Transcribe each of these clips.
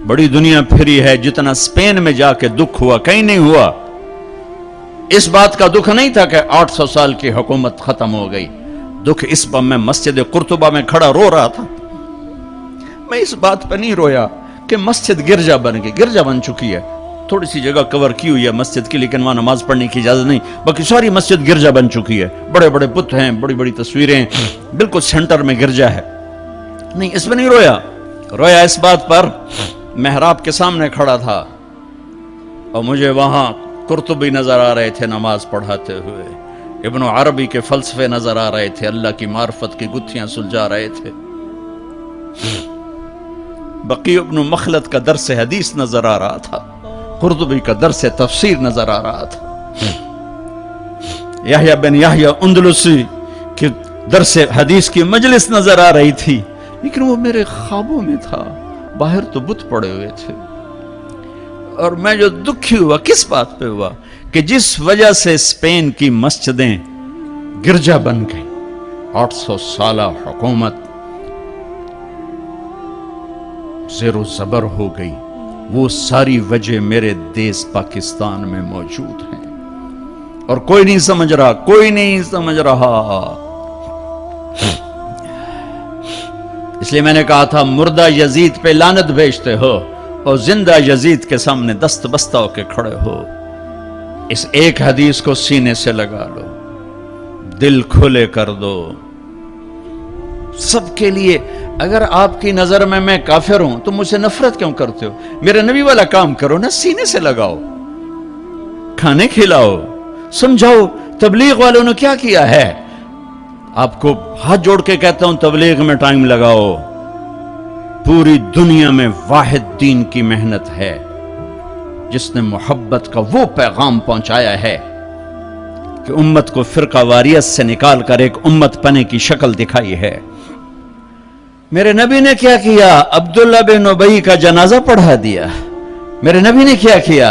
بڑی دنیا پھری ہے، جتنا اسپین میں جا کے دکھ ہوا کہیں نہیں ہوا۔ اس بات کا دکھ نہیں تھا کہ 800 سال کی حکومت ختم ہو گئی، دکھ اس پر میں مسجد قرطبہ میں کھڑا رو رہا تھا۔ میں اس بات پہ نہیں رویا کہ مسجد گرجا بن گئی، گرجا بن چکی ہے، تھوڑی سی جگہ کور کی ہوئی ہے مسجد کی، لیکن وہاں نماز پڑھنے کی اجازت نہیں، باقی ساری مسجد گرجا بن چکی ہے، بڑے بڑے بت ہیں، بڑی بڑی تصویریں، بالکل سینٹر میں گرجا ہے۔ نہیں، اس پہ نہیں رویا، رویا اس بات پر محراب کے سامنے کھڑا تھا اور مجھے وہاں قرطبی نظر آ رہے تھے نماز پڑھاتے ہوئے، ابن عربی کے فلسفے نظر آ رہے تھے، اللہ کی معرفت کی گتھیاں سلجھا رہے تھے، بقی ابن مخلد کا درس حدیث نظر آ رہا تھا، قرطبی کا درس تفسیر نظر آ رہا تھا، یحییٰ بن یحییٰ اندلسی کی درس حدیث کی مجلس نظر آ رہی تھی، لیکن وہ میرے خوابوں میں تھا، باہر تو بت پڑے ہوئے تھے۔ اور میں جو دکھی ہوا کس بات پہ ہوا کہ جس وجہ سے اسپین کی مسجدیں گرجا بن گئی، 800 سالہ حکومت زیر و زبر ہو گئی، وہ ساری وجہ میرے دیس پاکستان میں موجود ہیں، اور کوئی نہیں سمجھ رہا، کوئی نہیں سمجھ رہا۔ اس لیے میں نے کہا تھا مردہ یزید پہ لعنت بھیجتے ہو اور زندہ یزید کے سامنے دست بستہ ہو کے کھڑے ہو۔ اس ایک حدیث کو سینے سے لگا لو، دل کھلے کر دو سب کے لیے۔ اگر آپ کی نظر میں کافر ہوں تو مجھ سے نفرت کیوں کرتے ہو؟ میرے نبی والا کام کرو نا، سینے سے لگاؤ، کھانے کھلاؤ، سمجھاؤ۔ تبلیغ والوں نے کیا کیا ہے؟ آپ کو ہاتھ جوڑ کے کہتا ہوں تبلیغ میں ٹائم لگاؤ، پوری دنیا میں واحد دین کی محنت ہے جس نے محبت کا وہ پیغام پہنچایا ہے کہ امت کو فرقہ واریت سے نکال کر ایک امت پنے کی شکل دکھائی ہے۔ میرے نبی نے کیا کیا؟ عبداللہ بن ابی کا جنازہ پڑھا دیا۔ میرے نبی نے کیا کیا؟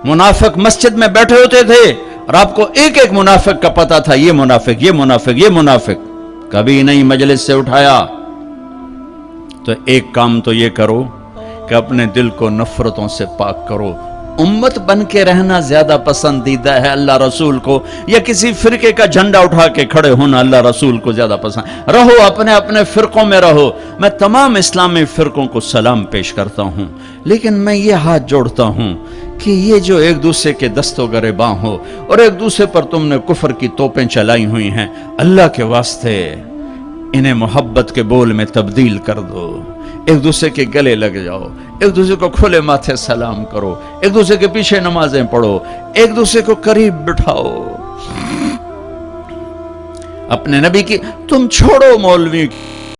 منافق مسجد میں بیٹھے ہوتے تھے اور آپ کو ایک ایک منافق کا پتا تھا، یہ منافق، یہ منافق، یہ منافق، کبھی نہیں مجلس سے اٹھایا۔ تو ایک کام تو یہ کرو کہ اپنے دل کو نفرتوں سے پاک کرو۔ امت بن کے رہنا زیادہ پسندیدہ ہے اللہ رسول کو، یا کسی فرقے کا جھنڈا اٹھا کے کھڑے ہونا اللہ رسول کو زیادہ پسند؟ رہو اپنے اپنے فرقوں میں رہو۔ میں تمام اسلامی فرقوں کو سلام پیش کرتا ہوں، لیکن میں یہ ہاتھ جوڑتا ہوں کہ یہ جو ایک دوسرے کے دست و گریباں ہو اور ایک دوسرے پر تم نے کفر کی توپیں چلائی ہوئی ہیں، اللہ کے واسطے انہیں محبت کے بول میں تبدیل کر دو، ایک دوسرے کے گلے لگ جاؤ، ایک دوسرے کو کھلے ماتھے سلام کرو، ایک دوسرے کے پیچھے نمازیں پڑھو، ایک دوسرے کو قریب بٹھاؤ۔ اپنے نبی کی تم چھوڑو مولوی